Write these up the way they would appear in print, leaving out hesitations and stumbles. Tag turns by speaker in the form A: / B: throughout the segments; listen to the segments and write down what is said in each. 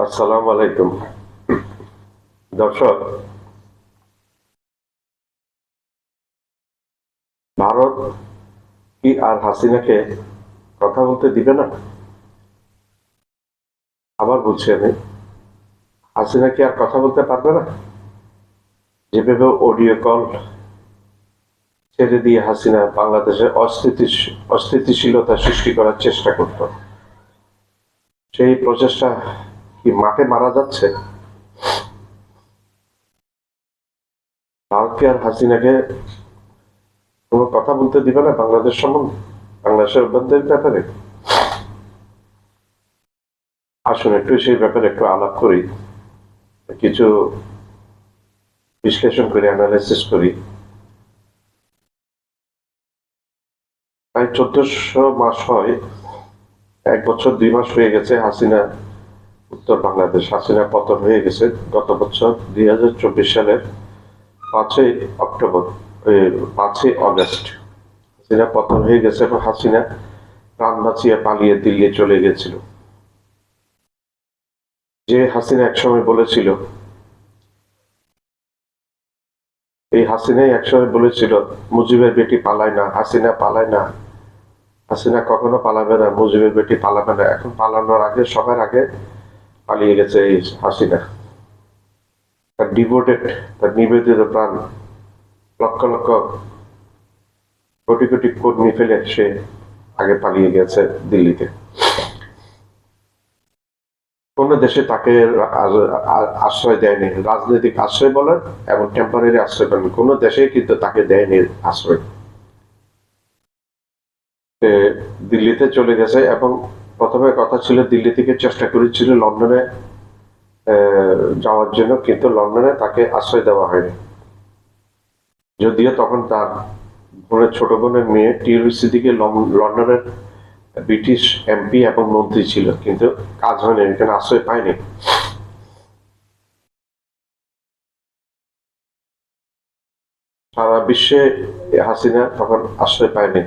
A: আসসালামু আলাইকুম দর্শক। ভারত কি আর হাসিনাকে কথা বলতে দিবে না? আবার বলছি আমি, হাসিনা কি আর কথা বলতে পারবে না? যেভাবে অডিও কল ছেড়ে দিয়ে হাসিনা বাংলাদেশে অস্থিতিশীলতা সৃষ্টি করার চেষ্টা করত, সেই প্রচেষ্টা কি মাঠে মারা যাচ্ছে? ভারত কি আর হাসিনাকে কোনো কথা বলতে দিবে না বাংলাদেশ সম্বন্ধে, বাংলাদেশের অভ্যন্তরীণ ব্যাপারে? আসুন একটু সেই ব্যাপারে একটু আলাপ করি, কিছু বিশ্লেষণ করি, অ্যানালাইসিস করি। প্রায় 1400 মাস হয়, 1 বছর 2 মাস হয়ে গেছে হাসিনা উত্তর বাংলাদেশ, হাসিনা পতন হয়ে গেছে গত বছর 2024 সালের 5ই অক্টোবর, 5ই অগস্ট হাসিনা পতন হয়ে গেছে এবং হাসিনা প্রাণ বাঁচিয়ে পালিয়ে দিল্লি চলে গেছিল। যে হাসিনা একসময় বলেছিল, এই হাসিনাই একসময় বলেছিল মুজিবের বেটি পালায় না, হাসিনা পালায় না, হাসিনা কখনো পালাবে না, মুজিবের বেটি পালাবে না। এখন পালানোর আগে, সবার আগে পালিয়ে গেছে এই হাসিনা। তার ডিভোটেড, তার নিবেদিত প্রাণ, লক্ষ লক্ষ কোটি কোটি কর্মী ফেলে সে আগে পালিয়ে গেছে দিল্লিতে। কোন দেশে তাকে আশ্রয় দেয়নি, রাজনৈতিক আশ্রয় বলেন এবং টেম্পোরারি আশ্রয় বলেন, কোন দেশে কিন্তু তাকে দেয়নি আশ্রয়। দিল্লিতে চলে গেছে এবং প্রথমে কথা ছিল দিল্লি থেকে চেষ্টা করেছিল লন্ডনে যাওয়ার জন্য, কিন্তু লন্ডনে তাকে আশ্রয় দেওয়া হয়নি। যদিও তখন তার বোনের, ছোট বোনের মেয়ে টিউলিপ সিদ্দিকী লন্ডনের ব্রিটিশ এমপি এবং মন্ত্রী ছিল, কিন্তু কাজ হয়নি, এখানে আশ্রয় পায়নি। সারা বিশ্বে হাসিনা তখন আশ্রয় পায়নি,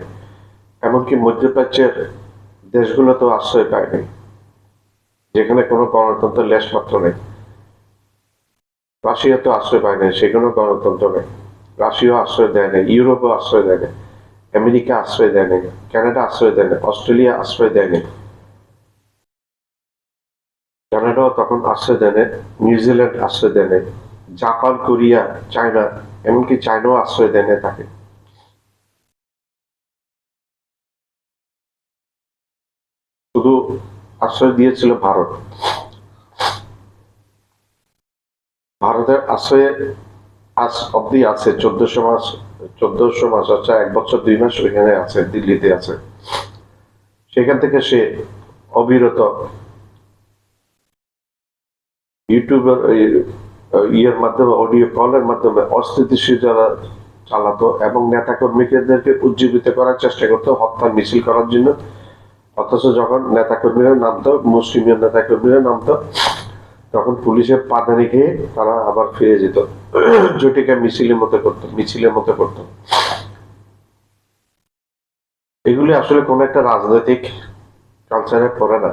A: এমনকি মধ্যপ্রাচ্যের দেশগুলোতেও আশ্রয় পায়নি, যেখানে কোনো গণতন্ত্রের লেশ মাত্র নেই। রাশিয়াতে আশ্রয় পায়নি, সেখানেও গণতন্ত্র নেই, রাশিয়াও আশ্রয় দেয় না, ইউরোপও আশ্রয় দেয় না, আমেরিকা আশ্রয় দেয়নি, কানাডা আশ্রয় দেয়নি, অস্ট্রেলিয়া আশ্রয় দেয়নি, কানাডাও তখন আশ্রয় দেয়নি, নিউজিল্যান্ড আশ্রয় দেয়নি, জাপান, কোরিয়া, চায়না, এমনকি চায়নাও আশ্রয় দেয়নি তাকে। শুধু আশ্রয় দিয়েছিল ভারত। ভারতের আশ্রয়ে আজ অব্দি আছে 1400 মাস, 1400 মাস, আচ্ছা 1 বছর 2 মাস ওইখানে আছে, দিল্লিতে আছে। সেখান থেকে সে অবিরত ইউটিউবের ইয়ের মাধ্যমে, অডিও কলের মাধ্যমে অস্থিতিশীলতা চালাতো এবং নেতা কর্মীদেরকে উজ্জীবিত করার চেষ্টা করতো হত্যার মিছিল করার জন্য। অথচ যখন নেতা কর্মীরা নামতো, মুসলিম নেতা কর্মীরা নামতো, তখন পুলিশের পাদানি খেয়ে তারা আবার ফিরে যেত, জটিকা মিছিলের মতো করতো। এগুলি আসলে কোন একটা রাজনৈতিক কালচারে পড়ে না।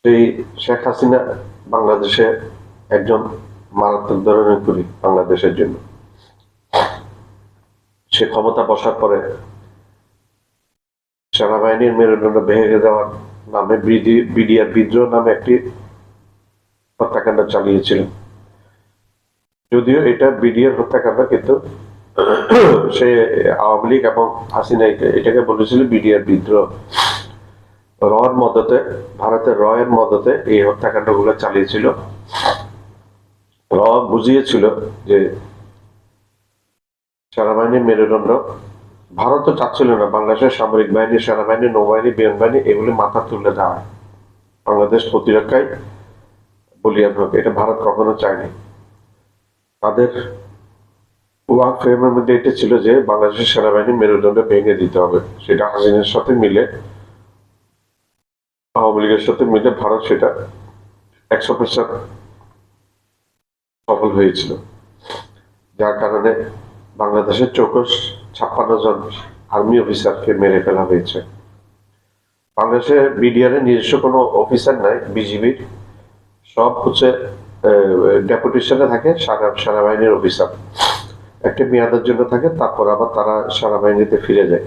A: সেই শেখ হাসিনা বাংলাদেশে একজন মারাত্মক ধরনের করি বাংলাদেশের জন্য। সে ক্ষমতা বসার পরে সেনাবাহিনীর মেরুদণ্ড ভেঙে দেওয়ার নামে বিডিআর বিদ্রোহ নামে একটি হত্যাকাণ্ড চালিয়েছিল। যদিও এটা বিডিআর হত্যাকাণ্ড, কিন্তু সে আওয়ামী লীগ এবং হাসিনা এটাকে বলেছিল বিডিআর বিদ্রোহ। রয়ের মদতে, ভারতের রয়ের মদতে এই হত্যাকাণ্ড গুলো চালিয়েছিল। র বুঝিয়েছিল যে সেনাবাহিনীর মেরুদণ্ড, ভারতও চাচ্ছিল না বাংলাদেশের সামরিক বাহিনী, সেনাবাহিনী, নৌবাহিনী, বিমান বাহিনী এগুলি মাথা তুলে দেওয়া, বাংলাদেশ প্রতিরক্ষায় বলিয়ান হোক, এটা ভারত কখনো চায়নি। তাদের ওয়ার্ক ফ্রেমের মধ্যে এটা ছিল যে বাংলাদেশের সেনাবাহিনী মেরুদণ্ড ভেঙে দিতে হবে। সেটা হাসিনার সাথে মিলে, আওয়ামী লীগের সাথে মিলে ভারত সেটা 100% সফল হয়েছিল, যার কারণে বাংলাদেশের 56 জন আর্মি অফিসারকে মেরে ফেলা হয়েছে। বাংলাদেশে বিডিআর এর নিজস্ব কোনো অফিসার নাই, বিজিবির সব হচ্ছে ডেপুটেশনে থাকে সেনাবাহিনীর অফিসার, একটা মেয়াদের জন্য থাকে, তারপর আবার তারা সেনাবাহিনীতে ফিরে যায়।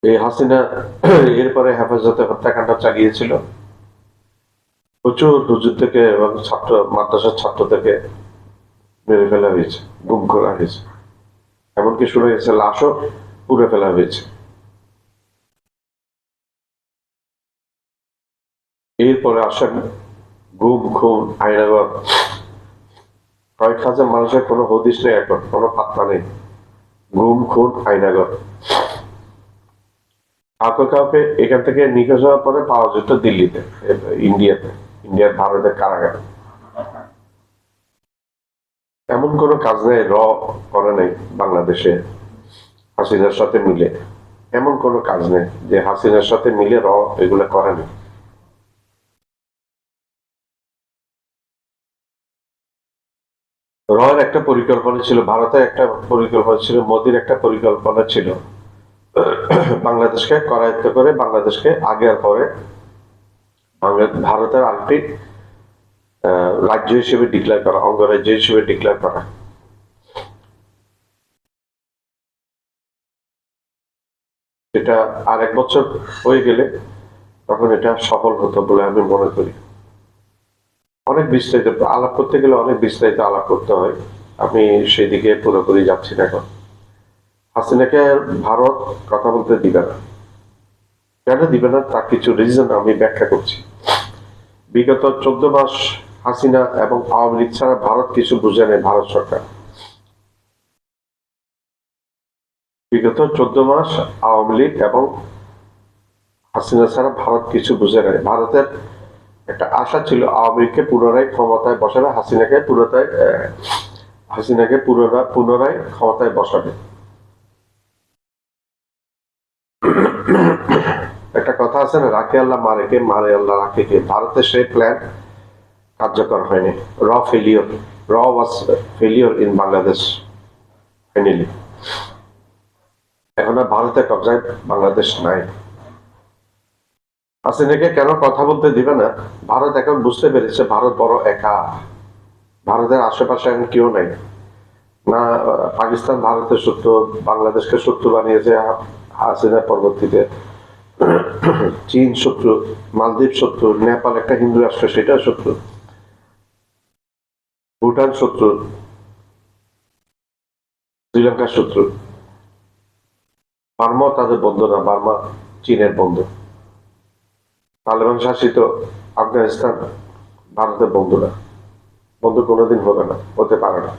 A: এই হাসিনা এরপরে হেফাজতে হত্যাকাণ্ড চালিয়েছিল, প্রচুর হুজুর থেকে এবং মাদ্রাসার ছাত্র থেকে মেরে ফেলা হয়েছে, গুম করা হয়েছে, এমনকি শুনে গেছে লাশও পুড়ে ফেলা হয়েছে। এরপরে আসেন গুম, খুন, আয়নাগর, কয়েক হাজার মানুষের কোনো হদিস নেই, এখন কোনো পাত্তা নেই। গুম, খুন, আয়নাগর। কাউকে কাউকে এখান থেকে নিখোঁজ হওয়ার পরে পাওয়া যেত দিল্লিতে, ইন্ডিয়ার ভারতের কারাগারে। এমন কোনো কাজ নেই করে নাই বাংলাদেশে হাসিনার সাথে মিলে, এমন কোনো কাজ নেই যে হাসিনার সাথে মিলে এগুলো করে নাই। এর একটা পরিকল্পনা ছিল, ভারতের একটা পরিকল্পনা ছিল, মোদির একটা পরিকল্পনা ছিল বাংলাদেশকে করায়ত্ত করে বাংলাদেশকে আগে আর পরে ভারতের আরেকটি রাজ্য হিসেবে ডিক্লেয়ার করা, অঙ্গরাজ্য হিসেবে ডিক্লেয়ার করা। এটা আর 1 বছর হয়ে গেলে তখন এটা সফল হতো বলে আমি মনে করি। অনেক বিস্তারিত আলাপ করতে গেলে অনেক বিস্তারিত আলাপ করতে হয়, আমি সেদিকে পুরোপুরি যাচ্ছি না এখন। হাসিনাকে ভারত কথা বলতে দিবে না। কেন দিবে না তার কিছু রিজন আমি ব্যাখ্যা করছি। বিগত 14 মাস হাসিনা এবং আওয়ামী লীগ ছাড়া ভারত কিছু বুঝে নেই, ভারত সরকার। বিগত 14 মাস আওয়ামী লীগ এবং হাসিনা ছাড়া ভারত কিছু বুঝে নেই। ভারতের একটা আশা ছিল আওয়ামী লীগকে পুনরায় ক্ষমতায় বসাবে, হাসিনাকে পুনরায় ক্ষমতায় বসাবে। একটা কথা আছে না, রাখে আল্লাহ মারে কে, মারে আল্লাহ রাখে কে। ভারতের সেই প্ল্যান কার্যকর হয়নি। র ওয়াজ ফেলিওর ইন বাংলাদেশ ফাইনালি। এখন আর ভারতের কবজায় বাংলাদেশ নাই। হাসিনাকে কেন কথা বলতে দিবে না, ভারত এখন বুঝতে পেরেছে ভারত বড় একা। ভারতের আশেপাশে এখন কেউ নাই, না পাকিস্তান ভারতের শত্রু, বাংলাদেশকে শত্রু বানিয়েছে হাসিনা পরবর্তীতে, চীন শত্রু, মালদ্বীপ শত্রু, নেপাল একটা হিন্দু রাষ্ট্র সেটা শত্রু, ভুটান শত্রু, শ্রীলঙ্কার শত্রু, বার্মা তাদের বন্ধু না, বার্মা চীনের বন্ধু, তালেবান শাসিত আফগানিস্তান ভারতের বন্ধু না, বন্ধু কোনোদিন হবে না, হতে পারে না।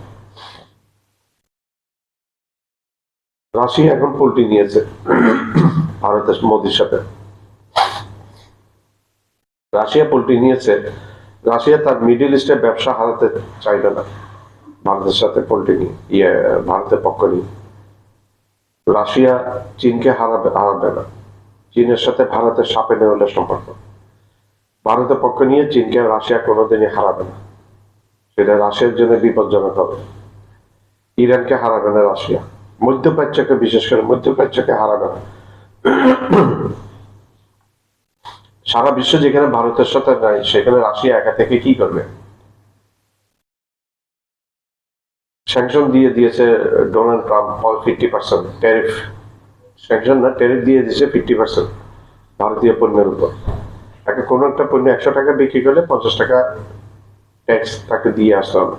A: রাশিয়া এখন পোল্টি নিয়েছে ভারতের মোদির সাথে। রাশিয়া পোল্টি নিয়েছে, রাশিয়া তার মিডিল ইস্টে ব্যবসা হারাতে চাইবে না ভারতের সাথে পোল্টি নিয়ে, ভারতের পক্ষ নিয়ে। রাশিয়া চীনকে হারাবে না, চীনের সাথে ভারতের সাপে নেওয়ালের সম্পর্ক। ভারতের পক্ষ নিয়ে চীনকে রাশিয়া কোনোদিনই হারাবে না, সেটা রাশিয়ার জন্য বিপজ্জনক হবে। ইরানকে হারাবে না রাশিয়া, মধ্যপ্রাচ্যকে, বিশেষ করে মধ্যপ্রাচ্যকে হারাবে না। সারা বিশ্ব যেখানে ভারতের সাথে নাই সেখানে রাশিয়া একা থেকে কি করবে? স্যাংশন দিয়ে দিয়েছে ডোনাল্ড ট্রাম্প 50% ট্যারিফ, স্যাংশন না ট্যারিফ দিয়ে দিয়েছে 50% ভারতীয় পণ্যের উপর। কোনো একটা পণ্য 100 টাকা বিক্রি করলে 50 টাকা ট্যাক্স তাকে দিয়ে আসতে হবে।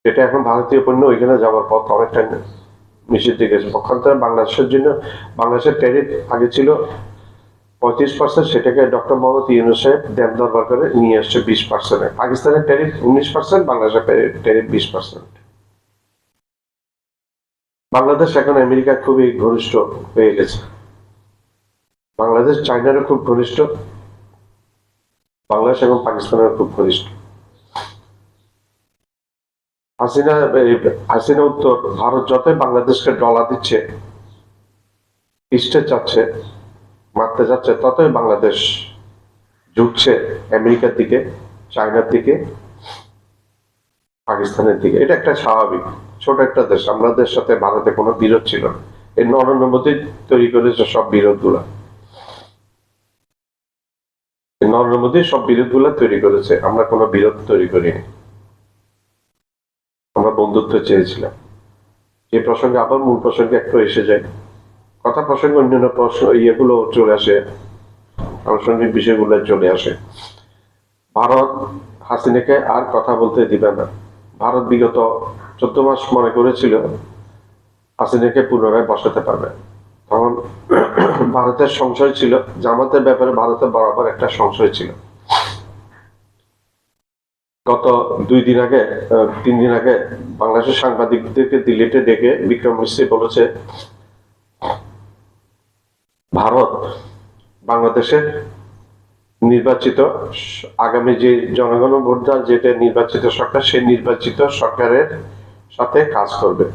A: সেটা এখন ভারতীয় পণ্য ওইখানে যাওয়ার পথ অনেকটা নিষিদ্ধ গেছে। পক্ষান্তরে বাংলাদেশের জন্য, বাংলাদেশের ট্যারিফ আগে ছিল 35%, সেটাকে ডক্টর মোহাম্মদ ইউনূস সাহেব দেন দরবার করে নিয়ে আসছে 20%। পাকিস্তানের ট্যারিফ 19%, বাংলাদেশের ট্যারিফ 20%। বাংলাদেশ এখন আমেরিকার খুবই ঘনিষ্ঠ হয়ে গেছে, বাংলাদেশ চায়নারও খুব ঘনিষ্ঠ, বাংলাদেশ এবং পাকিস্তানের খুব ঘনিষ্ঠ। হাসিনা উত্তর, ভারত যতই বাংলাদেশকে ডলার দিচ্ছে, ইস্টে যাচ্ছে, মারতে যাচ্ছে, ততই বাংলাদেশ ঝুঁকছে আমেরিকার দিকে, চায়নার দিকে, পাকিস্তানের দিকে। এটা একটা স্বাভাবিক, ছোট একটা দেশ, আমাদের সাথে ভারতে কোনো বিরোধ ছিল না, এই নরেন্দ্র মোদী তৈরি করেছে সব বিরোধগুলা, নরেন্দ্র মোদী সব বিরোধগুলা তৈরি করেছে। আমরা কোনো বিরোধ তৈরি করিনি, আমরা বন্ধুত্ব চেয়েছিলাম। যে প্রসঙ্গে আবার মূল প্রসঙ্গে একটু এসে যায়, কথা প্রসঙ্গে অন্যান্য প্রশ্ন ইয়েগুলো চলে আসে, আনুষঙ্গিক বিষয়গুলো চলে আসে। ভারত হাসিনাকে আর কথা বলতে দিবে না। ভারত বিগত 14 মাস মনে করেছিল হাসিনাকে পুনরায় বসাতে পারবে। তখন ভারতের সংশয় ছিল, জামাতের ব্যাপারে ভারতের বরাবর একটা সংশয় ছিল। গত 2 দিন আগে 3 দিন আগে বাংলাদেশের সাংবাদিকদেরকে দিল্লিতে ডেকে বিক্রম মিশ্রি বলেছে ভারত বাংলাদেশের নির্বাচিত আগামী যে জনগণ ভোট দেওয়ার যেটা নির্বাচিত সরকার, সেই নির্বাচিত সরকারের সাথে কাজ করবে।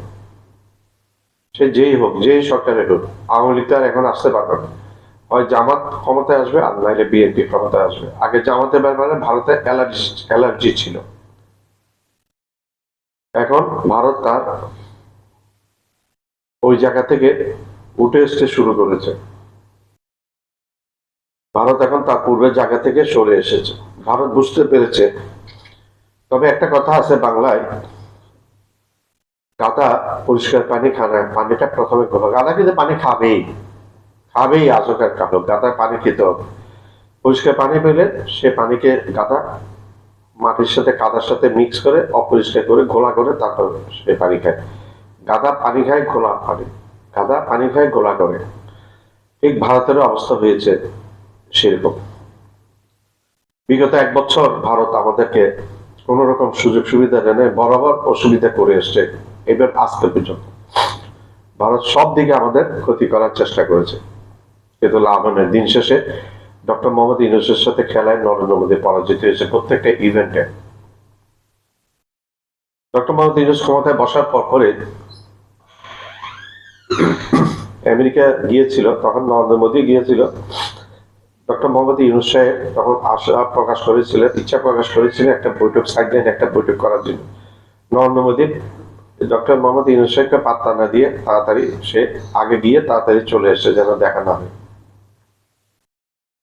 A: সে যেই হোক, যেই সরকারের হোক, আওয়ামী লীগ তো আর এখন আসতে পারবে না। হয় জামাত ক্ষমতায় আসবে আর নাইলে বিএনপি ক্ষমতায় আসবে। আগে জামাতের ব্যাপারে ভারতের অ্যালার্জি ছিল, এখন ভারত তার ওই জায়গা থেকে উঠে আসতে শুরু করেছে। ভারত এখন তার পূর্বের জায়গা থেকে সরে এসেছে। ভারত বুঝতে পেরেছে। তবে একটা কথা আছে বাংলায়, গাধা পরিষ্কার পানি খায় না, পানিটা প্রথমে খাবো। গাধা কিন্তু পানি খাবেই আজকার কালো। গাধা পানি খেতে হবে। পরিষ্কার পানি পেলে সে পানিকে গাধা মাটির সাথে কাদার সাথে মিক্স করে অপরিষ্কার করে ঘোলা করে তারপর সে পানি খায়। গাধা পানি খায় ঘোলা পানি, গাধা পানি খায় ঘোলা করে। ঠিক ভারতের অবস্থা হয়েছে সেরকম। বিগত 1 বছর ভারত আমাদেরকে কোন রকম সুযোগ সুবিধা দেয়, বরাবর অসুবিধা করে এসছে। এবার আজকে পর্যন্ত ভারত সব দিকে আমাদের ক্ষতি করার চেষ্টা করেছে, কিন্তু লাভ নেই। দিন শেষে ডক্টর মোহাম্মদ ইউনূসের সাথে খেলায় নরেন্দ্র মোদী পরাজিত হয়েছে প্রত্যেকটা ইভেন্টে। ডক্টর মোহাম্মদ ইউনূস ক্ষমতায় বসার পরে আমেরিকা গিয়েছিল, তখন নরেন্দ্র মোদী গিয়েছিল। ডক্টর মোহাম্মদ ইউনূস সাহেব তখন আশা প্রকাশ করেছিলেন, ইচ্ছা প্রকাশ করেছিলেন একটা বৈঠক, সাইডলাইন একটা বৈঠক করার জন্য। নরেন্দ্র মোদী ডক্টর মোহাম্মদ ইউনূস সাহেবকে পাত্তা না দিয়ে তাড়াতাড়ি সে আগে গিয়ে তাড়াতাড়ি চলে এসে যেন দেখা না হয়।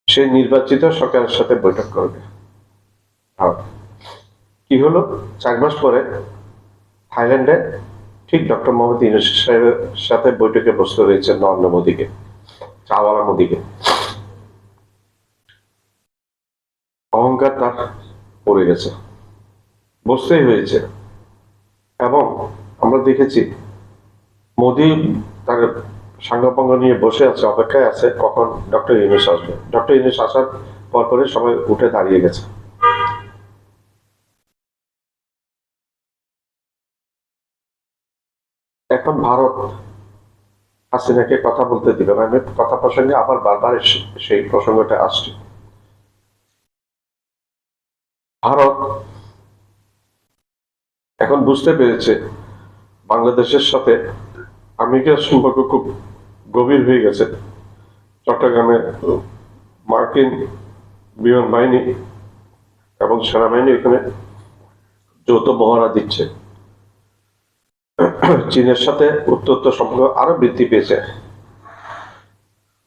A: সে নির্বাচিত সরকারের সাথে বৈঠক করবে। কি হলো, 4 মাস পরে থাইল্যান্ডে ঠিক ডক্টর মোহাম্মদ ইউনূস সাহেবের সাথে বৈঠকে বসতে হয়েছে নরেন্দ্র মোদীকে, চাওয়ালা মোদীকে। অহংকার তার পড়ে গেছে, বসতেই হয়েছে। এবং আমরা দেখেছি মোদী তার সাঙ্গপাঙ্গ নিয়ে বসে আছে, অপেক্ষায় আছে কখন ডক্টর ইউনূস আসবে। ডক্টর ইউনূস আসার পরে সবাই উঠে দাঁড়িয়ে গেছে। এখন ভারত হাসিনাকে কথা বলতে দিবে না। আমি কথা প্রসঙ্গে আবার বারবার সেই প্রসঙ্গটা আসছে। ভারত এখন বুঝতে পেরেছে বাংলাদেশের সাথে আমেরিকার সম্পর্ক খুব গভীর হয়ে গেছে। চট্টগ্রামে মার্কিন বিমান বাহিনী এবং সেনাবাহিনী এখানে যৌথ মহড়া দিচ্ছে। চীনের সাথে উত্তর সম্পর্ক আরো বৃদ্ধি পেয়েছে।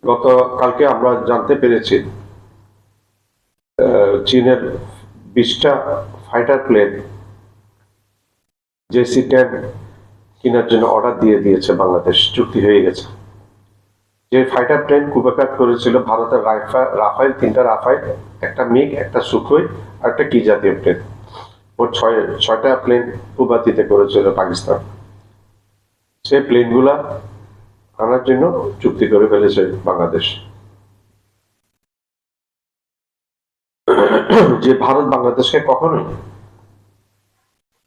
A: গতকালকে আমরা জানতে পেরেছি চীনের 20টা ফাইটার প্লেন JC-10 কেনার জন্য অর্ডার দিয়ে দিয়েছে বাংলাদেশ, চুক্তি হয়ে গেছে। যে ফাইটার প্লেন কুবাকাত করেছিল ভারতের রাফাইল, 3টা রাফাইল, একটা মিগ, একটা সুখোই আর একটা কি জাতীয় প্লেন, মোট 6টা প্লেন কুবাতিতে করেছিল পাকিস্তান। সেই প্লেনগুলা আনার জন্য চুক্তি করে ফেলেছে বাংলাদেশ। যে ভারত বাংলাদেশকে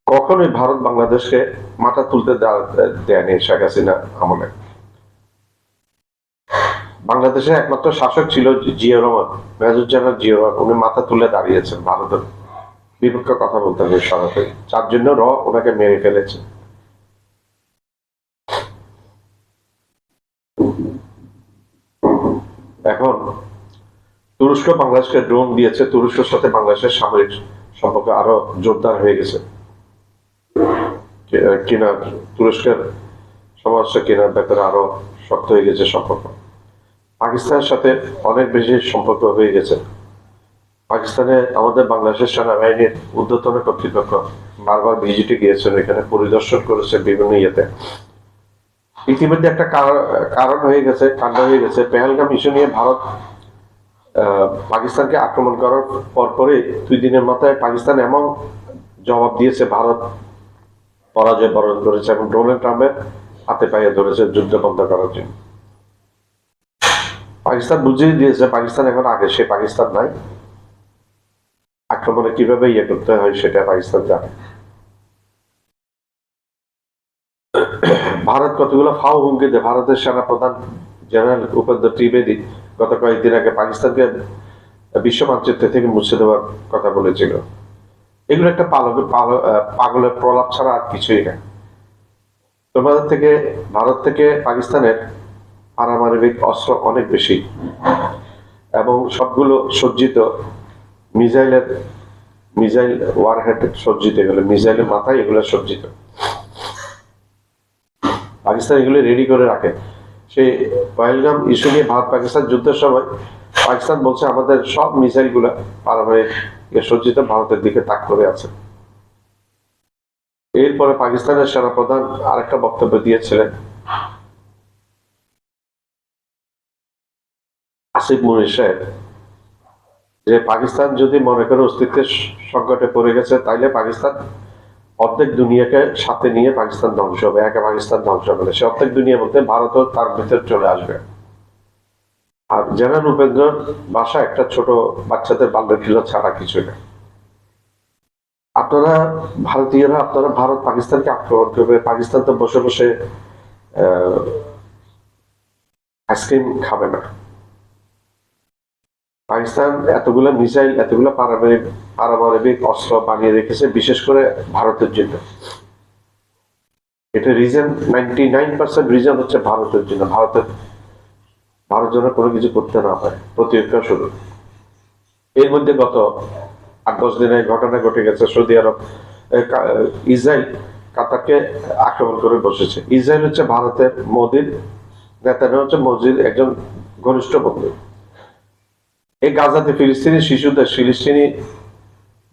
A: কখনোই ভারত বাংলাদেশকে মাথা তুলতে দেয়নি শেখ হাসিনা আমলে। বাংলাদেশের একমাত্র শাসক ছিল জিয়া রহমান, মেজর জেনারেল জিয়া রহমান। উনি মাথা তুলে দাঁড়িয়েছেন, ভারতের বিপক্ষে কথা বলতে হবে সরাসরি, যার জন্য ওনাকে মেরে ফেলেছে। এখন তুরস্ক বাংলাদেশকে ড্রোন দিয়েছে। তুরস্কের সাথে বাংলাদেশের সামরিক সম্পর্ক আরো জোরদার হয়ে গেছে। তুরস্কের সমস্যা কেনার ব্যাপারে আরো শক্ত হয়ে গেছে সম্পর্ক। পাকিস্তানের সাথে অনেক বেশি সম্পর্ক হয়ে গেছে। পাকিস্তানে আমাদের বাংলাদেশের সেনাবাহিনীর ঊর্ধ্বতন কর্তৃপক্ষ বারবার ভিজিটে গিয়েছেন, এখানে পরিদর্শন করেছে বিভিন্ন ইয়েতে। ইতিমধ্যে একটা কারণ হয়ে গেছে, কাণ্ড হয়ে গেছে। পেহেলগাম ইস্যু নিয়ে ভারত পাকিস্তানকে আক্রমণ করার পরপরই 2 দিনের মাথায় পাকিস্তান এমন জবাব দিয়েছে, ভারত পরাজয় বরণ করেছে এবং ডোনাল্ড ট্রাম্পের হাতে পায়ে ধরেছে যুদ্ধ বন্ধ করার জন্য। পাকিস্তান বুঝিয়ে দিয়েছে পাকিস্তান এখন আগে সে পাকিস্তান নাই, আক্রমণে কিভাবে ইয়ে করতে হয় সেটা পাকিস্তান জানে। ভারত কতগুলো ফাও হুমকি দেয়। ভারতের সেনাপ্রধান জেনারেল উপেন্দ্র ত্রিবেদী গত কয়েকদিন আগে পাকিস্তানকে বিশ্ব মানচিত্র থেকে মুছে দেওয়ার কথা বলেছিল। এগুলো একটা পাগলের প্রলাপ ছাড়া আর কিছুই না। ভারত থেকে পাকিস্তানের পারমাণবিক অস্ত্র অনেক বেশি এবং সবগুলো সজ্জিত মিসাইল ওয়ারহেড সজ্জিত, এগুলো মিসাইলের মাথায় এগুলো সজ্জিত। পাকিস্তান এগুলো রেডি করে রাখে। সেই পহেলগাম ইস্যু নিয়ে ভারত পাকিস্তান যুদ্ধের সময় পাকিস্তান বলছে আমাদের সব মিসাইল গুলা পারমাণবিক সজ্জিত ভারতের দিকে তাক করে আছে। এরপরে পাকিস্তানের সেনাপ্রধান আরেকটা বক্তব্য দিয়েছিলেন, আসিফ মুনির সাহেব, যে পাকিস্তান যদি মনে করে অস্তিত্বের সংকটে পড়ে গেছে তাইলে পাকিস্তান অর্ধেক দুনিয়াকে সাথে নিয়ে পাকিস্তান ধ্বংস হবে, একা পাকিস্তান ধ্বংস হবে না। সে অর্ধেক দুনিয়া বলতে ভারতও তার ভিতরে চলে আসবে। আর জেনারেল উপেন্দ্রর বাসা একটা ছোট বাচ্চাদের বাল্যকিল্লা ছাড়া কিছু না। আপনারা ভারতীয়রা আপনারা ভারত পাকিস্তানকে আক্রমণ করবে, পাকিস্তান তো বসে বসে আইসক্রিম খাবে না। পাকিস্তান এতগুলো মিসাইল এতগুলো পারমাণবিক অস্ত্র বানিয়ে রেখেছে বিশেষ করে ভারতের জন্য। এটা রিজন 99% রিজন হচ্ছে ভারতের জন্য। ভারত যেন কোনো কিছু করতে না পারে, প্রতিরক্ষা শুরু। এর মধ্যে গত 8-10 দিনের ঘটনা ঘটে গেছে। সৌদি আরব ইসরায়েল কাতারকে আক্রমণ করে বসেছে। ইসরায়েল হচ্ছে ভারতের মোদির নেতানিয়াহু হচ্ছে মোদির একজন ঘনিষ্ঠ বন্ধু। এই গাজাতে ফিলিস্তিনি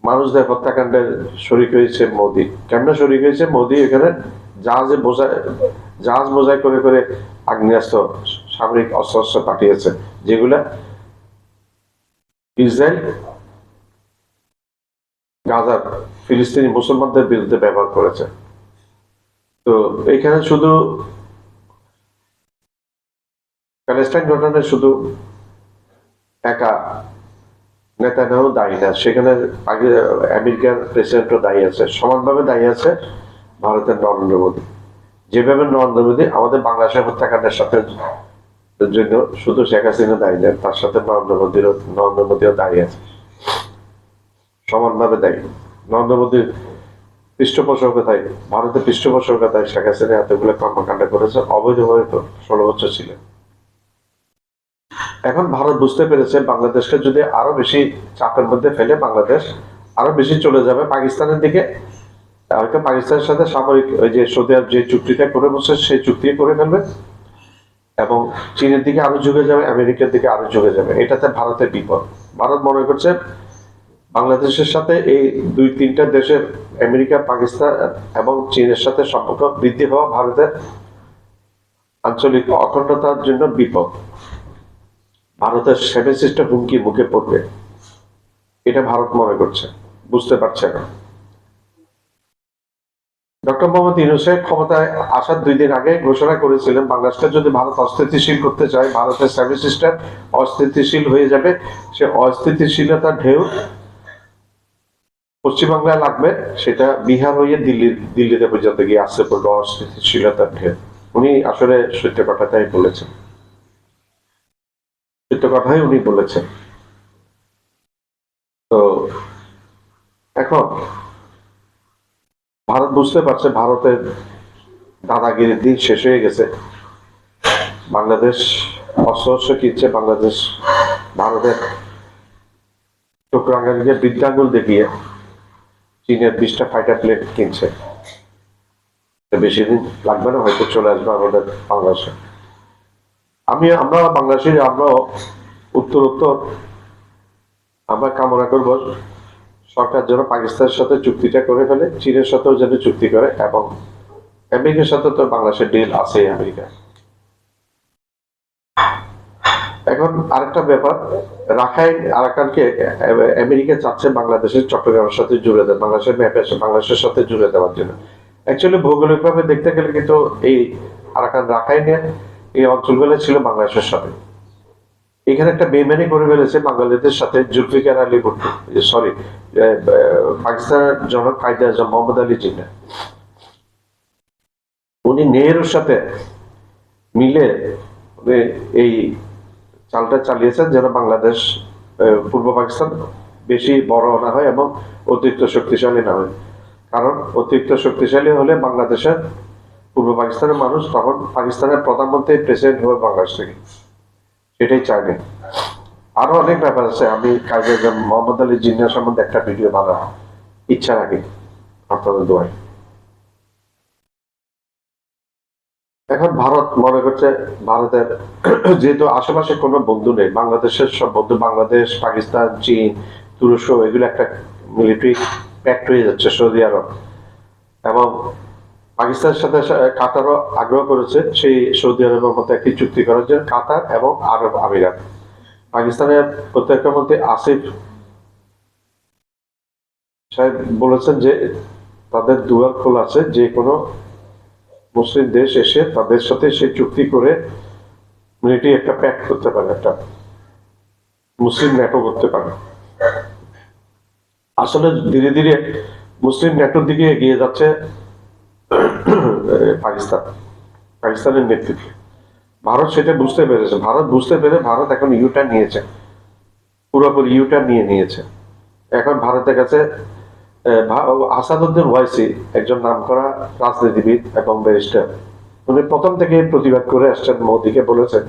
A: মানুষদের হত্যাকাণ্ডের শরিক হয়েছে মোদি। কেমন শরিক হয়েছে? মোদি এখানে জাহাজ বোঝাই করে করে আগ্নেয়াস্ত্র সামরিক অস্ত্র পাঠিয়েছে, যেগুলা ইসরায়েল গাজার ফিলিস্তিনি মুসলমানদের বিরুদ্ধে ব্যবহার করেছে। তো এখানে শুধু প্যালেস্টাইন ঘটনায় শুধু একা নেতানিয়াহু দায়ী না, সেখানে আগে আমেরিকার প্রেসিডেন্টও দায়ী আছে, সমানভাবে দায়ী আছে ভারতের নরেন্দ্র মোদী। যেভাবে নরেন্দ্র মোদী আমাদের বাংলাদেশের হত্যাকাণ্ডের সাথে জন্য শুধু শেখ হাসিনা দায়ী নেন, তার সাথে নরেন্দ্র মোদীও দায়ী আছে, সমানভাবে দায়ী। নরেন্দ্র মোদীর পৃষ্ঠপোষকতায় ভারতের পৃষ্ঠপোষকতায় শেখ হাসিনা এতগুলো কর্মকাণ্ড করেছে, অবৈধভাবে 16 বছর ছিলেন। এখন ভারত বুঝতে পেরেছে বাংলাদেশকে যদি আরো বেশি চাপের মধ্যে ফেলে বাংলাদেশ আরো বেশি চলে যাবে পাকিস্তানের দিকে। হয়তো পাকিস্তানের সাথে সামরিক ওই যে সৌদি আরব যে চুক্তিটা করে বসে সেই চুক্তি করে ফেলবে এবং চীনের দিকে আরো ঝুঁকে যাবে, আমেরিকার দিকে আরো ঝুঁকে যাবে। এটাতে ভারতের বিপদ। ভারত মনে করছে বাংলাদেশের সাথে এই 2-3টা দেশের আমেরিকা, পাকিস্তান এবং চীনের সাথে সম্পর্ক বৃদ্ধি হওয়া ভারতের আঞ্চলিক অখণ্ডতার জন্য বিপদ। ভারতের 7 সিস্টার হুমকি মুখে পড়বে, এটা ভারত মনে করছে, বুঝতে পারছে না। ডক্টর মোহাম্মদ ইউনূসের ক্ষমতায় আসার 2 দিন আগে ঘোষণা করেছিলেন বাংলাদেশকে যদি ভারত অস্থিতিশীল করতে চায়, ভারতের 7 সিস্টার অস্থিতিশীল হয়ে যাবে। সে অস্থিতিশীলতার ঢেউ পশ্চিমবাংলায় লাগবে, সেটা বিহার হয়ে দিল্লিতে পর্যন্ত গিয়ে আসতে পড়বে অস্থিতিশীলতার ঢেউ। উনি আসলে সত্য কথাটাই বলেছেন, সত্য কথাই উনি বলেছেন। তো এখন ভারত বুঝতে পারছে ভারতের দাদাগিরির দিন শেষ হয়ে গেছে। বাংলাদেশ অস্ত্র কিনছে, বাংলাদেশ ভারতের চক্রাঙ্গাকে বৃদ্ধাঙ্গুল দেখিয়ে চীনের 20টা ফাইটার প্লেন কিনছে। বেশি দিন লাগবে না, হয়তো চলে আসবে আমাদের বাংলাদেশে। আমরা বাংলাদেশি, আমরা উত্তর আমরা কামনা করব সরকার যেন পাকিস্তানের সাথে চুক্তিটা করে ফেলে, চীনের সাথেও যেন চুক্তি করে, এবং আমেরিকার সাথে তো বাংলাদেশের ডিল আছে আমেরিকা। এখন আরেকটা ব্যাপার, রাখাইন আরাকানকে আমেরিকা চাচ্ছে বাংলাদেশের চট্টগ্রামের সাথে জুড়ে দেয়, বাংলাদেশের ম্যাপে বাংলাদেশের সাথে জুড়ে দেওয়ার জন্য। অ্যাকচুয়ালি ভৌগোলিকভাবে দেখতে গেলে কিন্তু এই আরাকান রাখাইনের এই অঞ্চলগুলো ছিল বাংলাদেশের সাথে। এখানে একটা বেইমানি করে ফেলেছে বাঙালিদের সাথে জুলফিকার আলী ভুট্টো, সরি পাকিস্তানের জনক কায়দে আজম মোহাম্মদ আলী জিন্নাহ, উনি নেহেরুর সাথে মিলে এই চালটা চালিয়েছেন যেন বাংলাদেশ পূর্ব পাকিস্তান বেশি বড় না হয় এবং অতিরিক্ত শক্তিশালী না হয়। কারণ অতিরিক্ত শক্তিশালী হলে বাংলাদেশের পূর্ব পাকিস্তানের মানুষ তখন পাকিস্তানের প্রধানমন্ত্রী প্রেসিডেন্ট হবে বাংলাদেশ থেকে, সেটাই চাইনি। আরো অনেক ব্যাপার আছে, আমি কাজে মোহাম্মদ আলী জিন্নাহ সম্বন্ধে একটা ভিডিও বানাবো, ইচ্ছা রাখি, আপনাদের দোয়ায়। এখন ভারত মনে করছে ভারতের যেহেতু আশেপাশে কোনো বন্ধু নেই, বাংলাদেশের সব বন্ধু বাংলাদেশ, পাকিস্তান, চীন, তুরস্ক, এগুলো একটা মিলিটারি প্যাক্ট হয়ে যাচ্ছে সৌদি আরব, এবং পাকিস্তানের সাথে কাতারও আগ্রহ করেছে সেই সৌদি আরবের মতো একটি চুক্তি করার জন্য, কাতার এবং আরব আমিরাত। পাকিস্তানের প্রতিরক্ষা মন্ত্রী আসিফ সাহেব বলেছেন যে তাদের দুয়ার খোলা আছে, যে কোনো মুসলিম দেশ এসে তাদের সাথে সে চুক্তি করে মিলিটারি একটা প্যাক্ট করতে পারে, একটা মুসলিম ন্যাটো করতে পারে। আসলে ধীরে ধীরে মুসলিম ন্যাটোর দিকে এগিয়ে যাচ্ছে পাকিস্তানের নেতৃত্বে। ভারত সেটা বুঝতে পেরেছে, ভারত এখন ইউটার্ন নিয়েছে, পুরোপুরি ইউটার্ন নিয়েছে। এখন ভারতের কাছে আসাদুদ্দিন ওয়াইসি একজন নামকরা রাজনীতিবিদ এবং ব্যারিস্টার, উনি প্রথম থেকে প্রতিবাদ করে আসছেন, মোদীকে বলেছেন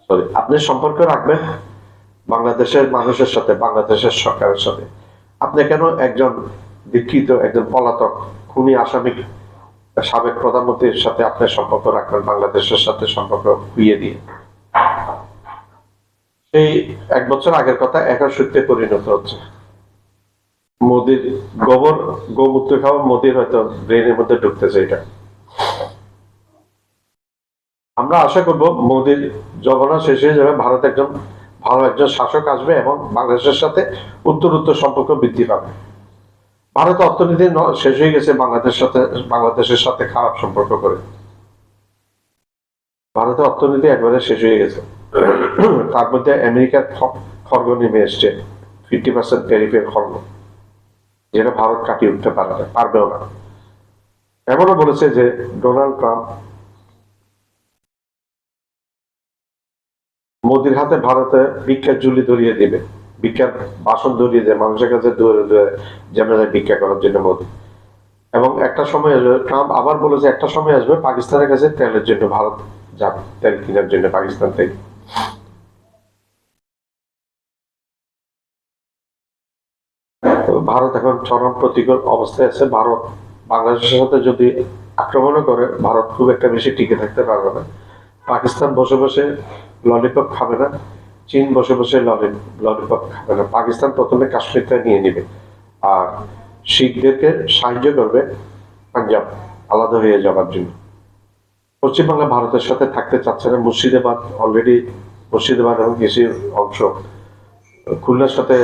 A: সরি, আপনি সম্পর্ক রাখবেন বাংলাদেশের মানুষের সাথে, বাংলাদেশের সরকারের সাথে। আপনি কেন একজন দীক্ষিত, একজন পলাতক খুনি আসামি সাবেক প্রধানমন্ত্রীর সাথে আপনার সম্পর্ক রাখবেন, বাংলাদেশের সাথে সম্পর্ক বিয়ে দিয়ে? এই 1 বছর আগের কথা এখন সত্যি পরিণত হচ্ছে। মোদির গোমূত্র খাওয়া মোদির হয়তো ব্রেনের মধ্যে ঢুকতেছে এটা। আমরা আশা করব মোদির জমানা শেষ হয়ে যাবে, ভারত একজন ভালো একজন শাসক আসবে এবং বাংলাদেশের সাথে উত্তরোত্তর সম্পর্ক বৃদ্ধি পাবে। ভারত অর্থনীতি শেষ হয়ে গেছে বাংলাদেশের সাথে খারাপ সম্পর্ক করে। ভারতের অর্থনীতি একবারে শেষ হয়ে গেছে। তার মধ্যে আমেরিকার খড়গ নেমে এসছে, 50% ট্যারিফের খড়গ, যেটা ভারত কাটিয়ে উঠতে পারবেও না। এমনও বলেছে যে ডোনাল্ড ট্রাম্প মোদির হাতে ভারতে ভিক্ষার ঝুলি ধরিয়ে দিবে, ভিক্ষার বাসন ধরিয়ে দেয় মানুষের কাছে যেমন ভিক্ষা করার জন্য মোদি। এবং একটা সময় আসবে, ট্রাম্প আবার বলেছে একটা সময় আসবে পাকিস্তানের কাছে তেলের জন্য ভারত যাবে, তেল কেনার জন্য পাকিস্তান থেকে। ভারত এখন চরম প্রতিকূল অবস্থায় আছে। ভারত বাংলাদেশের সাথে যদি আক্রমণও করে, ভারত খুব একটা বেশি টিকে থাকতে পারবে না। পাকিস্তান বসে বসে ললিপপ খাবে না, চীন বসে বসে ললিপপ খাবে না। পাকিস্তান প্রথমে কাশ্মীরটা নিয়ে নেবে আর শিখদেরকে সাহায্য করবে পাঞ্জাব আলাদা হয়ে যাওয়ার জন্য। পশ্চিমবাংলা ভারতের সাথে থাকতে চাচ্ছে না। মুর্শিদাবাদ এবং কিছু অংশ খুলনার সাথে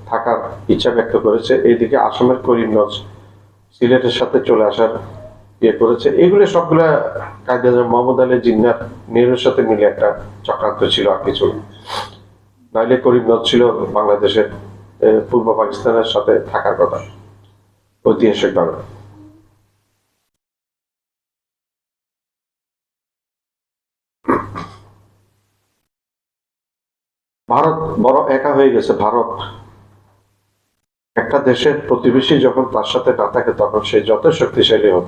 A: থাকার ইচ্ছা ব্যক্ত করেছে। এইদিকে আসামের করিমগঞ্জ সিলেটের সাথে চলে আসার ইয়ে করেছে। এগুলো সবগুলা কায়দে মোহাম্মদ আলী জিন্নাহ নেহরুর সাথে মিলে একটা চক্রান্ত ছিল, আর কিছু নাইলে করিমগঞ্জ ছিল বাংলাদেশের পূর্ব পাকিস্তানের সাথে থাকার কথা ঐতিহাসিক ভাবে। ভারত বড় একা হয়ে গেছে। ভারত একটা দেশের প্রতিবেশী যখন তার সাথে না থাকে, তখন সে যত শক্তিশালী হোক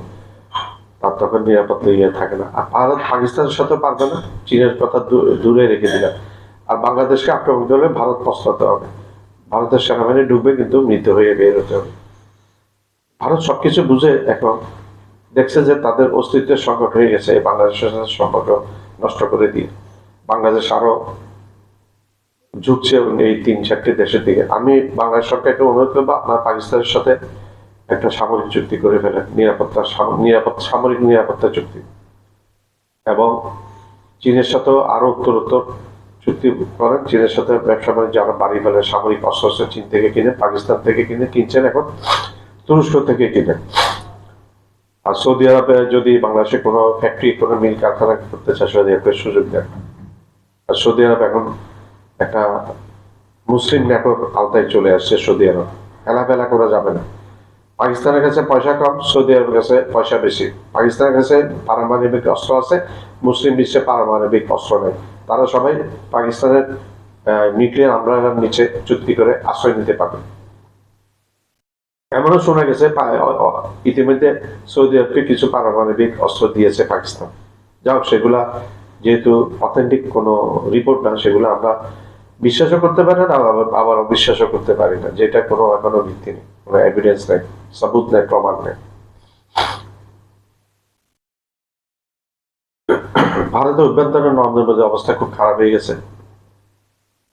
A: তার তখন নিরাপত্তা ইয়ে থাকে না। আর ভারত পাকিস্তানের সাথে পারবে না, চীনের কথা দূরে রেখে দিলাম। আর বাংলাদেশকে আক্রমণ করলে ভারত পস্তাতে হবে, ভারতের সেনাবাহিনী ডুববে কিন্তু মৃত হয়ে বের হতে হবে। ভারত সবকিছু বুঝে এখন দেখছে যে তাদের অস্তিত্বের সংকট হয়ে গেছে এই বাংলাদেশের সাথে সম্পর্ক নষ্ট করে দিয়ে বাংলাদেশ আরো ঝুঁকছে এই 3-4টি দেশের দিকে। আমি বাংলাদেশ সরকারকে অনুরোধ করবো আপনার পাকিস্তানের সাথে একটা সামরিক চুক্তি করে ফেলেন, সামরিক নিরাপত্তা চুক্তি, এবং চীনের সাথেও আরো উত্তরোত্তর চুক্তি করেন। চীনের সাথে ব্যবসা বাণিজ্য আরো বাড়িয়ে ফেলে, সামরিক অস্ত্র চীন থেকে কিনে, পাকিস্তান থেকে কিনে, কিনছেন এখন তুরস্ক থেকে কিনে। আর সৌদি আরবে যদি বাংলাদেশে কোনো ফ্যাক্টরি কোনো মিল কারখানা করতে চায় সৌদি আরবের সুযোগ দেন। আর সৌদি আরব এখন একটা মুসলিম নেটওয়ার্ক আওতায় চলে আসছে। সৌদি আরব হেলাফেলা করা যাবে না। পাকিস্তানের কাছে পয়সা কম, সৌদি আরবের কাছে পয়সা বেশি। পাকিস্তানের কাছে পারমাণবিক অস্ত্র আছে, মুসলিম বিশ্বে পারমাণবিক অস্ত্র নেই। তারা সবাই পাকিস্তানের নিউক্লিয়ার আমলার নিচে চুক্তি করে আশ্রয় নিতে পারবে। এমনও শোনা গেছে ইতিমধ্যে সৌদি আরবকে কিছু পারমাণবিক অস্ত্র দিয়েছে পাকিস্তান। যাই হোক, সেগুলা যেহেতু অথেন্টিক কোনো রিপোর্ট না, সেগুলো আমরা বিশ্বাসও করতে পারি না, আবার অবিশ্বাসও করতে পারি না, যেটা কোনো এখনো ভিত্তি নেই, কোনো এভিডেন্স নেই, সাবুত নেই, প্রমাণ নেই। ভারতের অভ্যন্তরে নরেন্দ্র মোদীর অবস্থা খুব খারাপ হয়ে গেছে।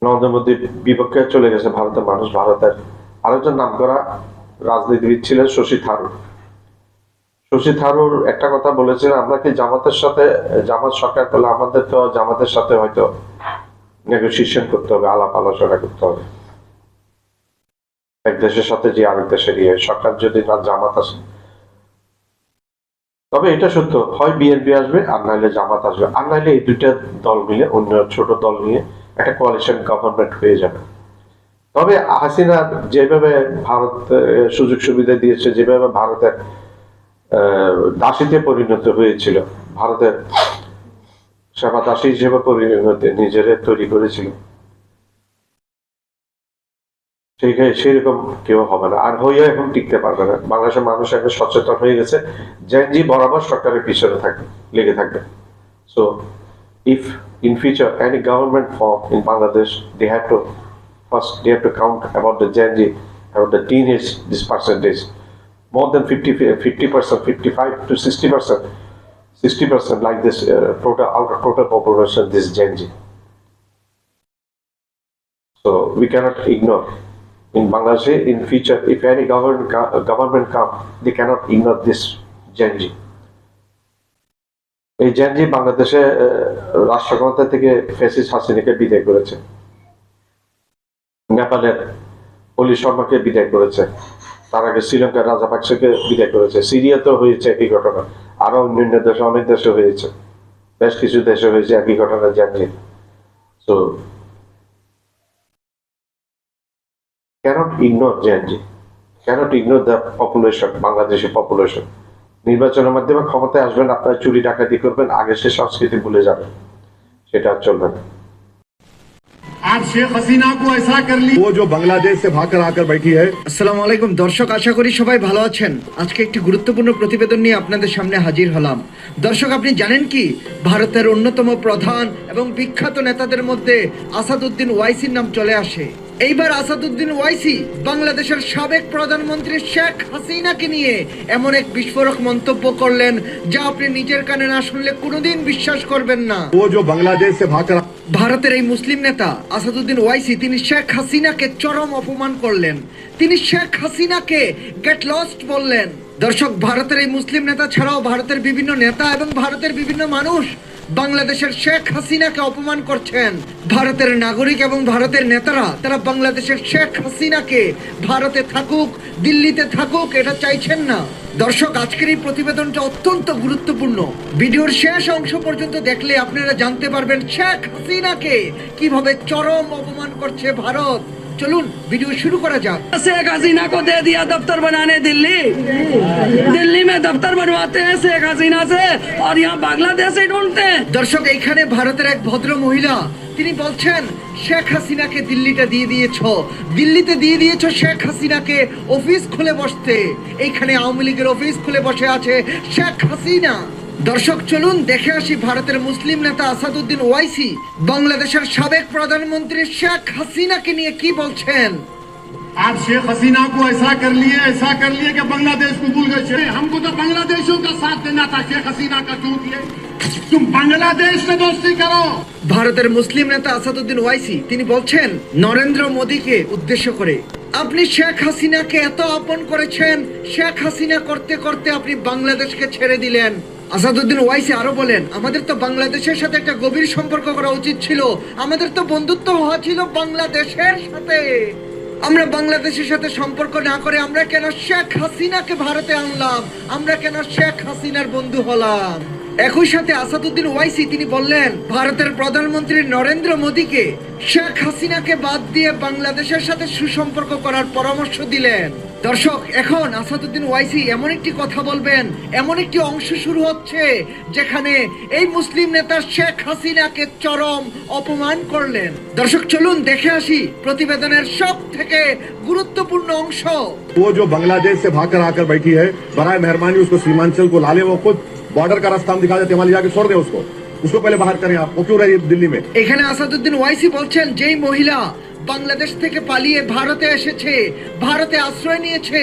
A: নরেন্দ্র মোদীর বিপক্ষে চলে গেছে ভারতের মানুষ। ভারতের আরেকজন নাম করা রাজনীতিবিদ ছিলেন শশী থারুর। শশী থারুর একটা কথা বলেছিলেন, আমরা কি জামাতের সাথে, জামাত সরকার করলে আমাদের তো জামাতের সাথে হয়তো নেগোসিয়েশন করতে হবে, আলাপ আলোচনা করতে হবে। এক দেশের সাথে যে আরেক দেশের সরকার যদি না জামাত আসে, তবে এটা সত্য, হয় বিএনপি আসবে আর নাইলে জামাত আসবে, আর নাইলে এই দুইটা দল মিলে, অন্য ছোট দল নিয়ে একটা কোয়ালিশন গভর্নমেন্ট হয়ে যাবে। তবে হাসিনা যেভাবে ভারত সুযোগ সুবিধা দিয়েছে, যেভাবে ভারতের দাসীতে পরিণত হয়েছিল, ভারতের সেবা দাসী হিসেবে পরিণত নিজের তৈরি করেছিল, সেরকম কেউ হবে না, আর হইয়া এখন টিকতে পারবে না। বাংলাদেশের মানুষ এখন সচেতন হয়ে গেছে, জেনজি বরাবর সরকারের পিছনে থাকবে, লেগে থাকবে। So if in future any government form in Bangladesh, they have to count about the Gen Z, about the teenage, this percentage more than 50%, 55 to 60% like this total out of total population, this Gen Z. So we cannot ignore in Bangladesh in future, if any government come, they cannot ignore this Gen Z. এই Gen Z বাংলাদেশে রাষ্ট্রক্ষমতা থেকে fascist হাসিনাকে বিদায় করেছে, নেপালের অলি শর্মাকে বিদায় করেছে, তার আগে শ্রীলঙ্কার রাজাপাকসেকে বিদায় করেছে, সিরিয়াতেও হয়েছে একই ঘটনা, আরো অন্যান্য দেশে, অনেক দেশে হয়েছে, বেশ কিছু দেশে হয়েছে একই ঘটনা Gen Z. So cannot ignore Gen Z, cannot ignore the population, Bangladeshi population. নির্বাচনের মাধ্যমে ক্ষমতায় আসবেন, আপনারা চুরি ডাকাতি করবেন, আগে সে সংস্কৃতি ভুলে যাবেন, সেটা চলবে না।
B: आज शेख हसीना को ऐसा कर ली, वो जो बांग्लादेश से भागकर आकर बैठी है।
C: আসসালামু আলাইকুম দর্শক, আশা করি সবাই ভালো আছেন। আজকে একটি গুরুত্বপূর্ণ প্রতিবেদন নিয়ে আপনাদের সামনে হাজির হলাম। দর্শক, আপনি জানেন কি ভারতের অন্যতম প্রধান এবং বিখ্যাত নেতাদের মধ্যে আসাদুদ্দিন ওয়াইসির নাম চলে আসে। এইবার আসাদুদ্দিন ওয়াইসি বাংলাদেশের সাবেক প্রধানমন্ত্রী শেখ হাসিনাকে নিয়ে এমন এক বিস্ফোরক মন্তব্য করলেন যা আপনি নিজের কানে না শুনলে কোনোদিন বিশ্বাস করবেন না।
B: वो जो बांग्लादेश से भागकर,
C: ভারতের এই মুসলিম নেতা আসাদুদ্দিন ওয়াইসি তিনি শেখ হাসিনাকে চরম অপমান করলেন। তিনি শেখ হাসিনাকে গেট লস্ট বললেন। দর্শক, ভারতের এই মুসলিম নেতা ছাড়াও ভারতের বিভিন্ন নেতা এবং ভারতের বিভিন্ন মানুষ বাংলাদেশের শেখ হাসিনাকে অপমান করছেন। ভারতের নাগরিক এবং ভারতের নেতারা তারা বাংলাদেশের শেখ হাসিনাকে ভারতে থাকুক, দিল্লিতে থাকুক এটা চাইছেন না। দর্শক, আজকের এই প্রতিবেদনটা অত্যন্ত গুরুত্বপূর্ণ। ভিডিওর শেষ অংশ পর্যন্ত দেখলে আপনারা জানতে পারবেন শেখ হাসিনাকে কিভাবে চরম অপমান করছে ভারত। চলুন ভিডিও শুরু করা যাক।
D: शेख हसीना को दे दिया दफ्तर बनाने दिल्ली में दफ्तर बनवाते हैं शेख हसीना से और यहाँ बांग्लादेश से ढूंढते हैं।
C: দর্শক, এইখানে ভারতের এক ভদ্র মহিলা তিনি বলছেন শেখ হাসিনাকে দিল্লিতে দিয়ে দিয়েছো শেখ হাসিনাকে অফিস খুলে বসতে। এইখানে আওয়ামী লীগের অফিস খুলে বসে আছে শেখ হাসিনা। দর্শক, চলুন দেখে আসি ভারতের মুসলিম নেতা আসাদুদ্দিন ওয়াইসি বাংলাদেশের সাবেক প্রধানমন্ত্রী শেখ হাসিনাকে নিয়ে কি বলছেন।
B: आप शेख हसीना को ऐसा कर लिए कि बांग्लादेश को भूल गए। हमको तो बांग्लादेशों का साथ देना था, शेख हसीना का क्यों दिए? तुम बांग्लादेश से दोस्ती करो।
C: ভারতের মুসলিম নেতা আসাদুদ্দিন ওয়াইসি তিনি বলছেন নরেন্দ্র মোদীকে উদ্দেশ্য করে, আপনি শেখ হাসিনাকে এত আপন করেছেন, শেখ হাসিনা করতে করতে আপনি বাংলাদেশকে ছেড়ে দিলেন। আসাদুদ্দিন ওয়াইসি আরো বলেন, আমাদের তো বাংলাদেশের সাথে একটা গভীর সম্পর্ক করা উচিত ছিল, আমাদের তো বন্ধুত্ব হওয়া ছিল বাংলাদেশের সাথে। আমরা বাংলাদেশের সাথে সম্পর্ক না করে আমরা কেন শেখ হাসিনাকে ভারতে আনলাম, আমরা কেন শেখ হাসিনার বন্ধু হলাম। একই সাথে আসাদুদ্দিন ওয়াইসি তিনি বললেন, ভারতের প্রধানমন্ত্রী নরেন্দ্র মোদীকে শেখ হাসিনাকে বাদ দিয়ে বাংলাদেশের সাথে সুসম্পর্ক করার পরামর্শ দিলেন। দর্শক, এখন আসাদুদ্দিন ওয়াইসি এমন একটি কথা বলবেন, এমন একটি অংশ শুরু হচ্ছে যেখানে এই মুসলিম নেতা শেখ হাসিনাকে চরম অপমান করলেন। দর্শক, চলুন দেখে আসি প্রতিবেদনের সব থেকে গুরুত্বপূর্ণ অংশ।
B: वो जो बांग्लादेश से भागकर आकर बैठी है, बराए मेहरबानी उसको सीमांचल को लाले, वो खुद बॉर्डर का रास्ता हम दिखा देते, वहां ले जाके छोड़ दे उसको पहले बाहर करें। आप वो क्यों रही दिल्ली में?
C: এখানে আসাদুদ্দিন ওয়াইসি বলছেন, যেই মহিলা বাংলাদেশ থেকে পালিয়ে ভারতে এসেছে, ভারতে আশ্রয় নিয়েছে,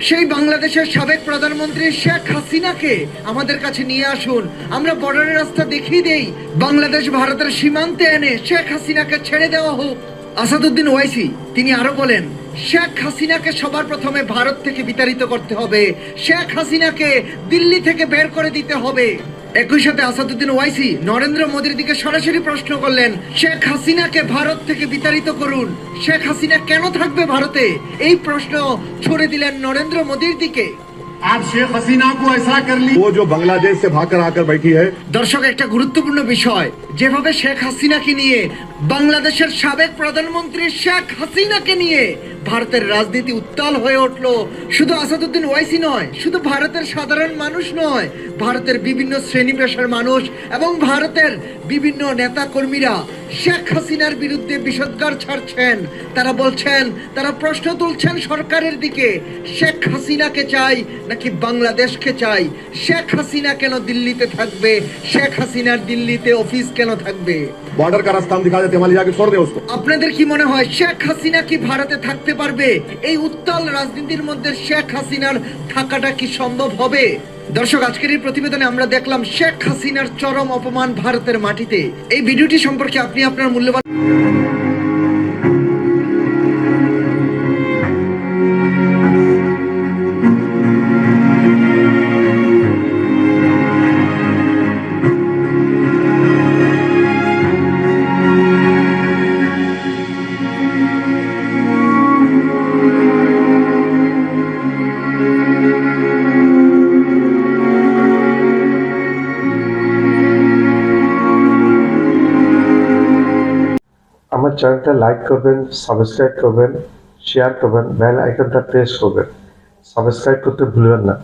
C: সেই বাংলাদেশের সাবেক প্রধানমন্ত্রী শেখ হাসিনাকে আমাদের কাছে নিয়ে আসুন, আমরা বর্ডারের রাস্তা দেখিয়ে দেই, বাংলাদেশ ভারতের সীমান্তে এনে শেখ হাসিনাকে ছেড়ে দেওয়া হোক। আসাদুদ্দিন ওয়াইসি তিনি আরো বলেন, শেখ হাসিনাকে সবার প্রথমে ভারত থেকে বিতাড়িত করতে হবে, শেখ হাসিনাকে দিল্লি থেকে বের করে দিতে হবে। একই সাথে আসাদুদ্দিন ওয়াইসি নরেন্দ্র মোদীর দিকে সরাসরি প্রশ্ন করলেন, শেখ হাসিনাকে ভারত থেকে বিতাড়িত করুন, শেখ হাসিনা কেন থাকবে ভারতে? এই প্রশ্ন ছুড়ে দিলেন নরেন্দ্র মোদীর দিকে।
B: आप शेख हसीना को ऐसा कर ली, वो जो बांग्लादेश से भागकर आकर बैठी है।
C: দর্শক, একটা গুরুত্বপূর্ণ বিষয়, যেভাবে শেখ হাসিনাকে নিয়ে বাংলাদেশের সাবেক প্রধানমন্ত্রী শেখ হাসিনাকে নিয়ে ভারতের রাজনীতি উত্তাল হয়ে উঠলো, শুধু আসাদুদ্দিন ওয়াইসি নয়, শুধু ভারতের সাধারণ মানুষ নয়, ভারতের বিভিন্ন শ্রেণী পেশার মানুষ এবং ভারতের বিভিন্ন নেতা কর্মীরা শেখ হাসিনার বিরুদ্ধে বিষোদ্গার ছাড়ছেন। তারা বলছেন, তারা প্রশ্ন তুলছেন সরকারের দিকে, শেখ হাসিনাকে চাই নাকি বাংলাদেশকে চাই? শেখ হাসিনা কেন দিল্লিতে থাকবে? শেখ হাসিনার দিল্লিতে অফিস কেন থাকবে?
B: बॉर्डर का रास्ता हम दिखा देते, वहां ले जाके छोड़ दे उसको।
C: আপনাদের কি মনে হয় শেখ হাসিনা কি ভারতে থাকতে পারবে? এই উত্তাল রাজনীতির মধ্যে শেখ হাসিনার থাকাটা কি সম্ভব হবে? দর্শক, আজকের এই প্রতিবেদনে আমরা দেখলাম শেখ হাসিনার চরম অপমান ভারতের মাটিতে। এই ভিডিওটি সম্পর্কে আপনি আপনার মূল্যবান
A: আমার চ্যানেলটা লাইক করবেন, সাবস্ক্রাইব করবেন, শেয়ার করবেন, বেল আইকনটা প্রেস করবেন, সাবস্ক্রাইব করতে ভুলবেন না।